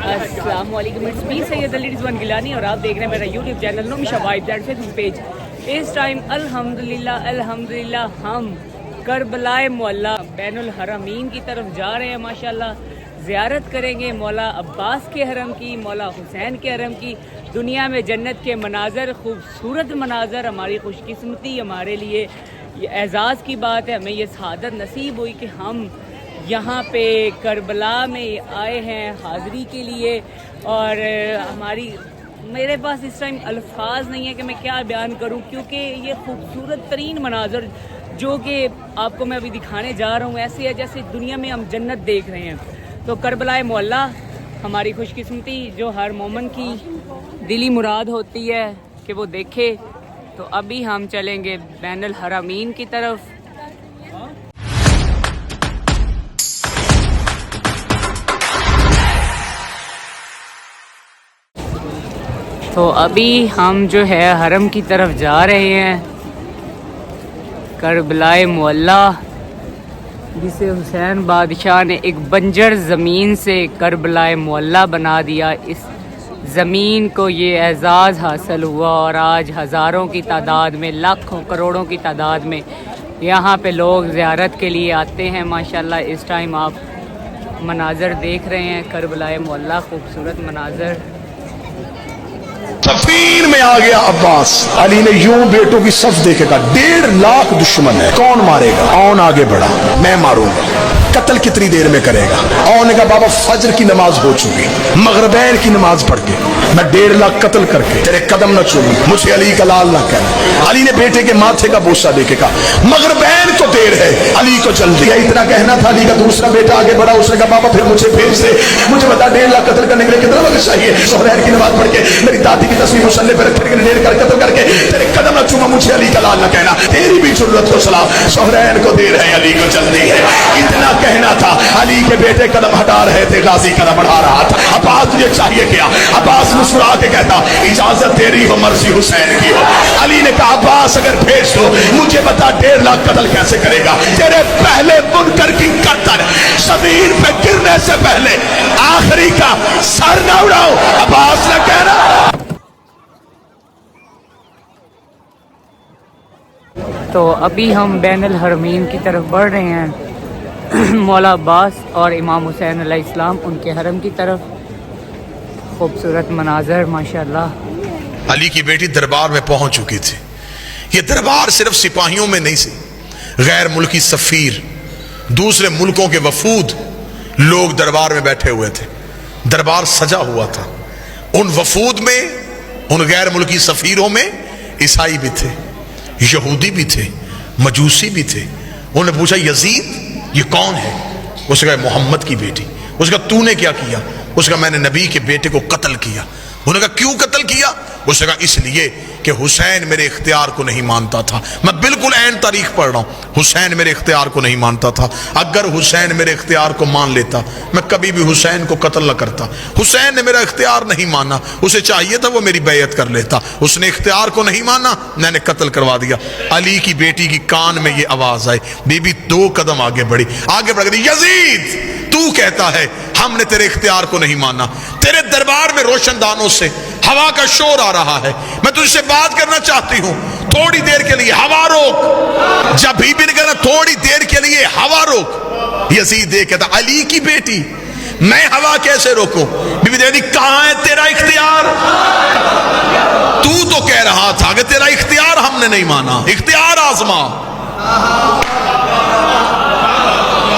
السلام علیکم، it's me سید علی رضوان گیلانی اور آپ دیکھ رہے ہیں میرا YouTube channel Nomisha vibes and Facebook page. اس ٹائم الحمدللہ ہم کربلائے معلیٰ بین الحرمین کی طرف جا رہے ہیں۔ ماشاءاللہ زیارت کریں گے مولا عباس کے حرم کی، مولا حسین کے حرم کی۔ دنیا میں جنت کے مناظر، خوبصورت مناظر، ہماری خوش قسمتی، ہمارے لیے یہ اعزاز کی بات ہے، ہمیں یہ سعادت نصیب ہوئی کہ ہم یہاں پہ کربلا میں آئے ہیں حاضری کے لیے۔ اور میرے پاس اس ٹائم الفاظ نہیں ہے کہ میں کیا بیان کروں، کیونکہ یہ خوبصورت ترین مناظر جو کہ آپ کو میں ابھی دکھانے جا رہا ہوں ایسے ہے جیسے دنیا میں ہم جنت دیکھ رہے ہیں۔ تو کربلائے معلیٰ ہماری خوش قسمتی جو ہر مومن کی دلی مراد ہوتی ہے کہ وہ دیکھے۔ تو ابھی ہم چلیں گے بین الحرمین کی طرف۔ تو ابھی ہم جو ہے حرم کی طرف جا رہے ہیں۔ کربلائے معلیٰ جسے حسین بادشاہ نے ایک بنجر زمین سے کربلائے معلیٰ بنا دیا، اس زمین کو یہ اعزاز حاصل ہوا اور آج ہزاروں کی تعداد میں، لاکھوں کروڑوں کی تعداد میں یہاں پہ لوگ زیارت کے لیے آتے ہیں۔ ماشاءاللہ اس ٹائم آپ مناظر دیکھ رہے ہیں کربلائے معلیٰ، خوبصورت مناظر۔ سفین میں آ گیا عباس، علی نے یوں بیٹوں کی صف دیکھے گا، 1.5 لاکھ دشمن ہے، کون مارے گا؟ اون آگے بڑھا، میں ماروں گا، قتل کتنی دیر میں کرے گا؟ اون نے کہا بابا فجر کی نماز ہو چکی، مغربین کی نماز پڑھ کے میں 1.5 لاکھ قتل کر کے تیرے قدم نہ چوموں، مجھے علی کا لال نہ کہنا۔ علی نے بیٹے کے ماتھے کا بوسہ دیکھے گا، مغربین کو دیر ہے، علی کو جلدی ہے۔ اتنا کہنا تھا، علی کا دوسرا بیٹا آگے بڑھا، اس نے کہا بابا پھر مجھے بھیج دے، مجھے بتا 1.5 لاکھ قتل کرنے کے لیے کتنا وقت چاہیے؟ سہرین کی نماز پڑھ کے میری دادی کی تصویر مسلے پہ رکھ کے ڈیر کر قتل کر کے تیرے قدم نہ چوما، مجھے علی کا لال نہ کہنا، تیری بھی ضرورت کو سلام، سہرین کو دیر ہے، علی کو جلدی ہے۔ اتنا کہنا تھا، علی کے بیٹے قدم ہٹا رہے تھے، غازی قدم بڑھا رہا تھا۔ عباس تجھے چاہیے کیا؟ عباس مسکرا کے کہتا اجازت تیری ہو، مرضی حسین کی ہو۔ علی نے کہا عباس اگر بھیج دو، مجھے بتا 1.5 لاکھ قتل کیسے کرے گا؟ تیرے پہلے منکر کی قتل زمین پہ گرنے سے پہلے آخری کا سر نہ اڑاؤ، عباس نے کہنا۔ تو ابھی ہم بین الحرمین کی طرف بڑھ رہے ہیں، مولا عباس اور امام حسین علیہ السلام ان کے حرم کی طرف۔ خوبصورت مناظر ماشاءاللہ۔ علی کی بیٹی دربار میں پہنچ چکی تھی۔ یہ دربار صرف سپاہیوں میں نہیں سی، غیر ملکی سفیر، دوسرے ملکوں کے وفود لوگ دربار میں بیٹھے ہوئے تھے، دربار سجا ہوا تھا۔ ان وفود میں، ان غیر ملکی سفیروں میں عیسائی بھی تھے، یہودی بھی تھے، مجوسی بھی تھے۔ انہوں نے پوچھا یزید یہ کون ہے؟ اس نے کہا محمد کی بیٹی۔ اس نے کہا تو نے کیا کیا؟ اس نے کہا میں نے نبی کے بیٹے کو قتل کیا۔ انہوں نے کہا کیوں قتل کیا؟ اس نے کہا اس لیے کہ حسین میرے اختیار کو نہیں مانتا تھا۔ میں بالکل عین تاریخ پڑھ رہا ہوں، حسین میرے اختیار کو نہیں مانتا تھا۔ اگر حسین میرے اختیار کو مان لیتا میں کبھی بھی حسین کو قتل نہ کرتا۔ حسین نے میرا اختیار نہیں مانا، اسے چاہیے تھا وہ میری بیعت کر لیتا، اس نے اختیار کو نہیں مانا، میں نے قتل کروا دیا۔ علی کی بیٹی کی کان میں یہ آواز آئی، بی بی 2 قدم آگے بڑھی، آگے بڑھ گئی، یزید تو کہتا ہے ہم نے تیرے اختیار کو نہیں مانا، تیرے دربار میں روشن دانوں سے ہوا کا شور آ رہا ہے، میں تجھ سے بات کرنا چاہتی ہوں، تھوڑی دیر کے لیے ہوا روک۔ جب بی بی نے کہا تھوڑی دیر کے لیے ہوا روک، یزید دیکھ کہتا علی کی بیٹی میں ہوا کیسے روکوں؟ بی بی دیکھتی کہاں ہے تیرا اختیار؟ تو کہہ رہا تھا کہ تیرا اختیار ہم نے نہیں مانا، اختیار آزما۔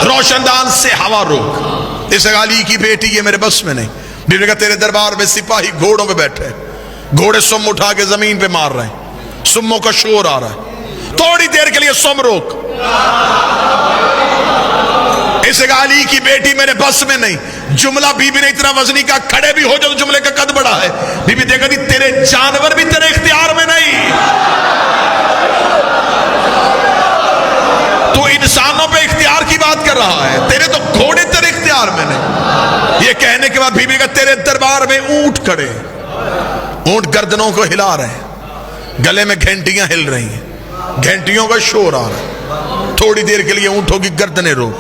روشن دان سے ہوا روک۔ اس علی کی بیٹی یہ میرے بس میں نہیں۔ بی بی کہا تیرے دربار میں سپاہی گھوڑوں پہ بیٹھے، گھوڑے سم اٹھا کے زمین پہ مار رہے ہیں، سموں کا شور آ رہا ہے، تھوڑی دیر کے لیے سم روک۔ اس علی کی بیٹی میرے بس میں نہیں۔ جملہ بی بی نے اتنا وزنی کا کھڑے بھی ہو جو جملے کا قد بڑا ہے۔ بی بی دیکھا تھی تیرے جانور بھی تیرے اختیار میں نہیں، تو انسانوں پہ اختیار کی بات کر رہا ہے، تیرے تو گھوڑے تیرے اختیار میں نہیں۔ یہ کہنے کے بعد بی بی کا تیرے دربار میں اونٹ کھڑے، اونٹ گردنوں کو ہلا رہے ہیں، گلے میں گھنٹیاں ہل رہی ہیں، گھنٹیوں کا شور آ رہا ہے۔ थोड़ी देर के लिए ऊंटों की गर्दनें रोक।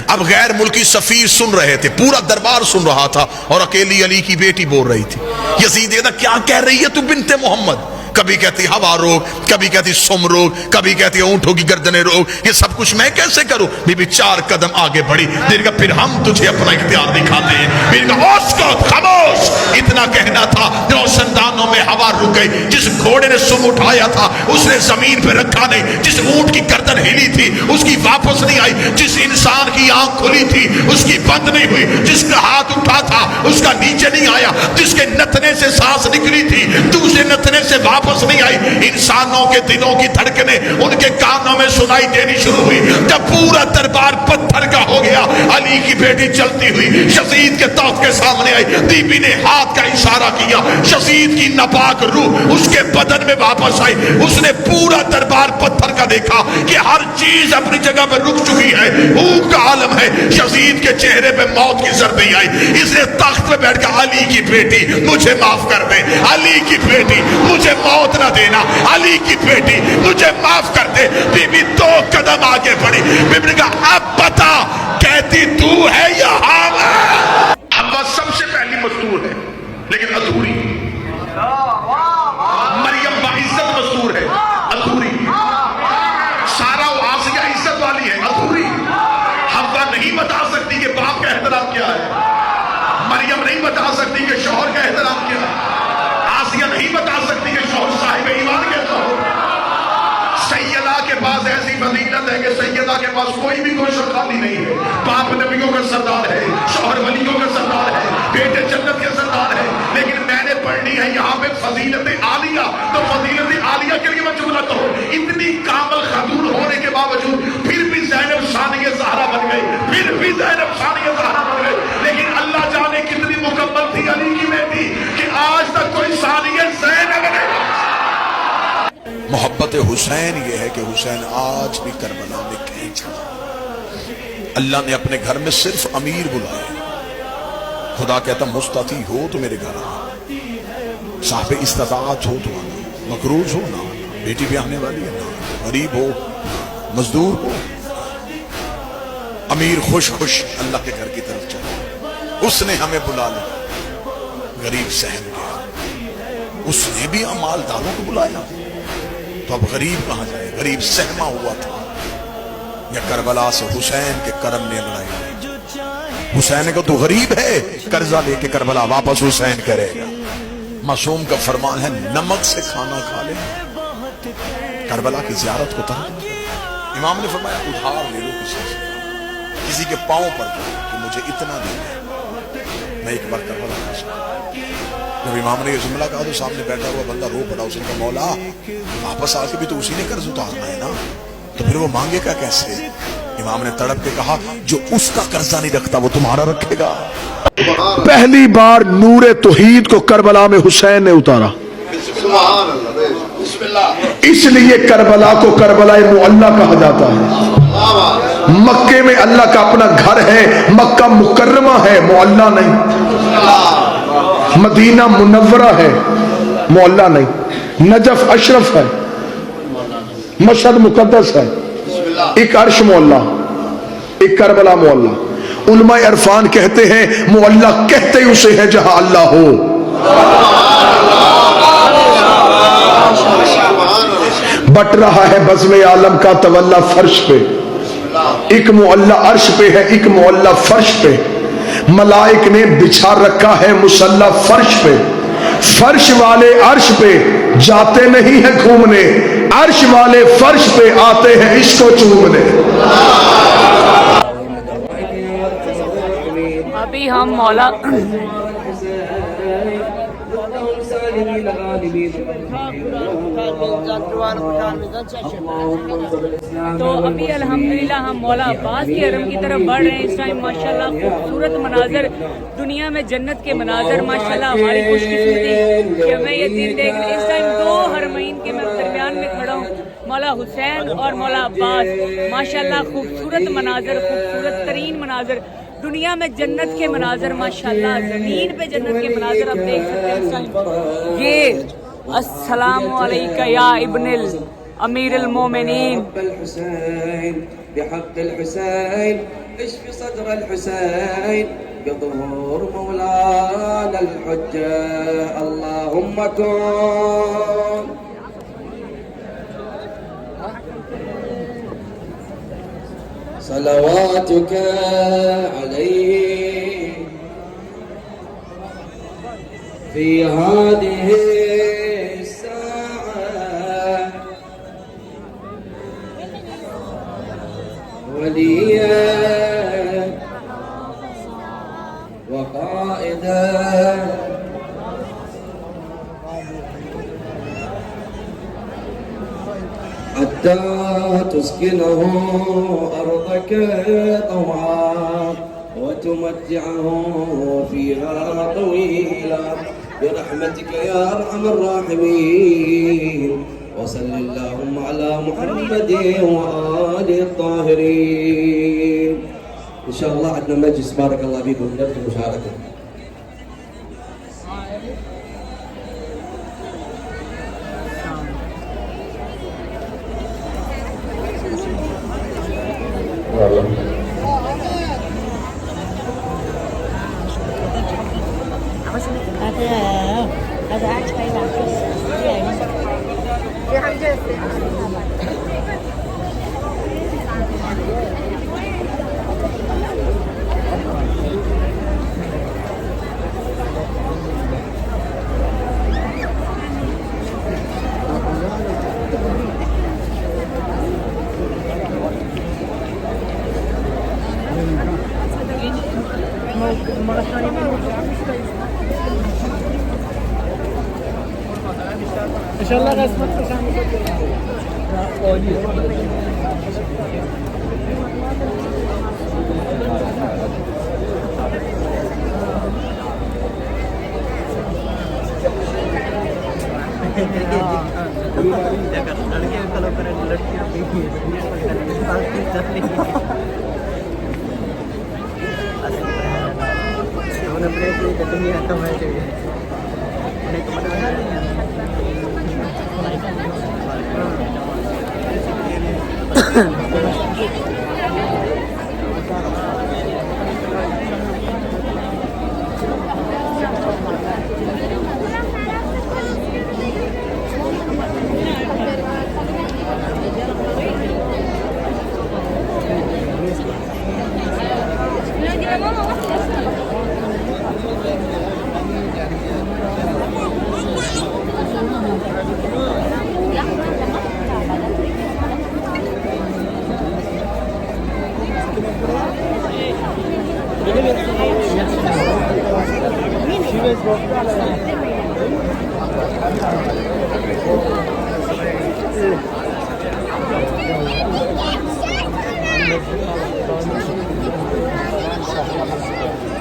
अब गैर मुल्की सफीर सुन रहे थे, पूरा दरबार सुन रहा था, और अकेली अली की बेटी बोल रही थी, यजीद क्या कह रही है तू बिनते मोहम्मद? कभी कहती हवा रोक, कभी कहती सुम रोक, कभी कहती ऊंटों की गर्दनें रोक, ये सब कुछ मैं कैसे करूं? बीबी 4 कदम आगे बढ़ी, देखा फिर हम तुझे अपना इख्तियार दिखाते हैं। बीबी का खामोश, इतना कहना था, रोशनदानों में हवा रुक गई। जिस घोड़े ने सुम उठाया था उसने जमीन पे रखा नहीं, जिस ऊंट की गर्दन हिली थी उसकी वापस नहीं आई, जिस इंसान की आंख खुली थी उसकी बंद नहीं हुई, जिसका हाथ उठा था उसका नीचे नहीं आया, जिसके नथने से सांस निकली थी दूसरे नथने से वापस नहीं आई। इंसानों के दिलों की धड़कनें उनके कानों में सुनाई देनी शुरू हुई। जब पूरा दरबार पत्थर का हो गया, अली की बेटी चलती हुई यजीद के तख्त के सामने आई। बीबी ने हाथ का इशारा किया, यजीद की नापाक रूह उसके बदन में वापस आई। उसने पूरा दरबार पत्थर का देखा कि हर चीज अपनी जगह पर रुक चुकी है, भूख का आलम है। यजीद के चेहरे पे मौत की जर्दी आई। इसने तख्त पे बैठकर अली की बेटी मुझे माफ कर दे, अली की बेटी मुझे मौत ना देना, अली की बेटी मुझे माफ कर दे। बीबी 2 कदम आगे बढ़ी। बीबी ने कहा अब बता कहती तू है या हम है? हव्वा सबसे पहली मस्तूर है लेकिन अधूरी। मरियम बाइज्जत मस्तूर है, अधूरी। सारा आसिया इज्जत वाली है, अधूरी। हव्वा नहीं बता सकती कि बाप का एहतराम क्या है, मरियम नहीं बता सकती कि शौहर का एहतराम क्या है, आसिया नहीं बता सकती कि शौहर साहिब ईमान कैसा हो। सैयदा के पास ऐसी फजीलत है कि सैयदा के पास कोई भी कोई सरदारी नहीं है। बाप नबियों का सरदार है, शौहर वलियों का सरदार है, बेटे जन्नत के सरदार है। लेकिन मैंने पढ़नी है यहाँ पे फजीलत आलिया, तो फजीलत आलिया के लिए मैं जुमलत हूँ। इतनी कामल खतून होने के बावजूद फिर भी ज़ैनब सानिया ज़हरा बन गई, फिर भी ज़ैनब सानिया ज़हरा बन गई। लेकिन अल्लाह जाने कितनी मुकम्मल थी अली की बेटी कि आज तक कोई सानिया ज़ैनब नहीं। मोहब्बत हुसैन ये है कि हुसैन आज भी करबला में कहीं चला। अल्लाह ने अपने घर में सिर्फ अमीर बुलाए। खुदा कहता मुस्तती हो तो मेरे घर आना, साहिब इस्तात हो तो आना, मकरूज हो ना, बेटी भी आने वाली है ना, गरीब हो मजदूर हो। अमीर खुश खुश अल्लाह के घर की तरफ चला। उसने हमें बुला लिया, गरीब सहम गया। उसने भी मालदारों को बुलाया तो अब गरीब कहां जाए? गरीब सहमा हुआ था। या करबला से हुसैन के करम ने लड़ाई। हुसैन को तो गरीब है, कर्जा लेके करबला वापस हुसैन करेगा। मासूम का फरमान है नमक से खाना खा ले, करबला की ज़ियारत को तरक। इमाम ने फरमाया उधार ले लो किसी के पांव पर कि मुझे इतना दे दे, मैं एक बार करबला जा सकूं। जब इमाम ने ये जुमला कहा तो सामने बैठा हुआ बंदा रो पड़ा। उसने कहा मौला वापस आके भी तो उसी ने कर्ज उतारना है ना, तो फिर वो मांगेगा कैसे? इमाम ने तड़प के कहा जो उसका कर्जा नहीं रखता वो तुम्हारा रखेगा। पहली बार नूरे तौहीद को करबला में हुसैन ने उतारा, इसलिए करबला को करबला मुअल्ला कहा जाता है। मक्के में अल्लाह का अपना घर है, मक्का मुकर्रमा है, मुअल्ला नहीं। मदीना मुनव्वरा है, मुअल्ला नहीं। नजफ अशरफ है, मशहद मुकद्दस है। एक अर्श मुअल्ला, एक करबला मुअल्ला। उलमा इरफान कहते हैं मुअल्ला कहते उसे है जहां अल्लाह हो। बट रहा है बज़्म आलम का तवल्ला फर्श पे। एक मुअल्ला अर्श पे है, एक मुअल्ला फर्श पे। मलाइक ने बिछा रखा है मुसल्ला फर्श पे। फर्श वाले अर्श पे जाते नहीं है घूमने, अर्श वाले फर्श पे आते हैं इसको चूमने। अभी हम मौला तो अभी अल्हम्दुलिल्लाह हम मौला अब्बास की हरम की तरफ बढ़ रहे हैं। इस टाइम माशाल्लाह खूबसूरत मनाजर, दुनिया में जन्नत के मनाजर माशाल्लाह। हमारी खुशकिस्मती कि हमें ये दिन देख रहे। इस टाइम 2 हरमैन के मैं दरमियान में खड़ा हूँ, मौला हुसैन और मौला अब्बास। माशाल्लाह खूबसूरत मनाजर, खूबसूरत तरीन मनाजर, दुनिया में जन्नत के मनाजर माशाल्लाह, जमीन पे जन्नत के मनाजर आप देख सकते हैं। ये अस्सलामु अलैका या इब्निल अमीर अल-मोमिनीन رب الحسين بحق الحسين اشف صدر الحسين بظهور مولانا الحجة اللهم كن صلواتك عليه في هذه الساعة وليا وقائدا حتى تسكنه أرضك طوعا وتمتعه فيها طويلا برحمتك يا أرحم الراحمين وصل اللهم على محمد وآله الطاهرين. إن شاء الله عندنا مجلس بارك الله فيكم نرجو مشاركة. هذا عايش في ان شاء الله غسمت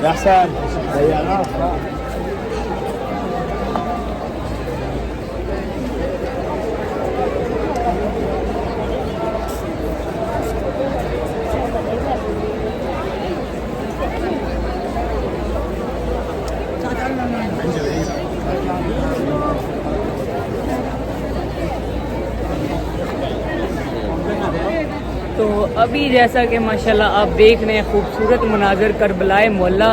يا حسن ضيعناه. तो अभी जैसा कि माशाल्लाह आप देख रहे हैं खूबसूरत मनाजर करबलाए मोहल्ला।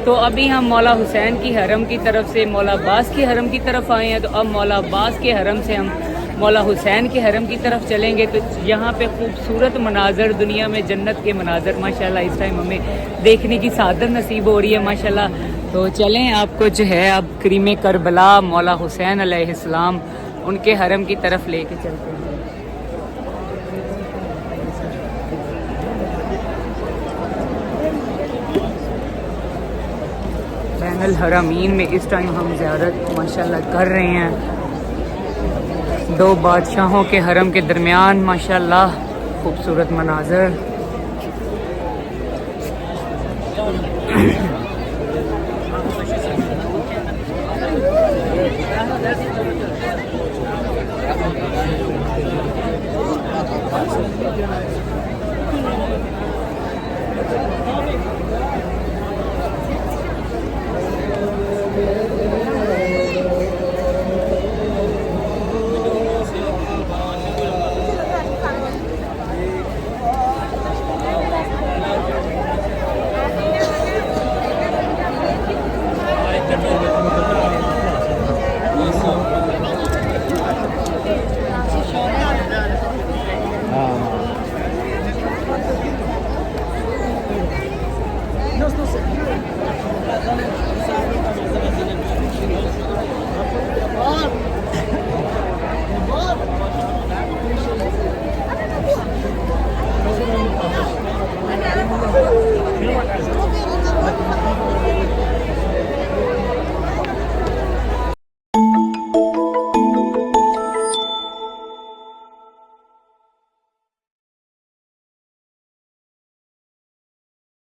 तो अभी हम मौला हुसैन की हरम की तरफ से मौला अब्बास की हरम की तरफ आए हैं। तो अब मौला अब्बास के हरम से हम मौला हुसैन के हरम की तरफ चलेंगे। तो यहाँ पे खूबसूरत मनाजर, दुनिया में जन्नत के मनाजर माशाल्लाह इस टाइम हमें देखने की सादत नसीब हो रही है माशाल्लाह। तो चलें आपको जो है अब करीम करबला मौला हुसैन अलैहिस्सलाम उनके हरम की तरफ लेके चलते हैं। बैनुल हरमीन में इस टाइम हम ज़ियारत माशाल्लाह कर रहे हैं। दो बादशाहों के हरम के दरमियान माशाल्लाह खूबसूरत मनाज़र।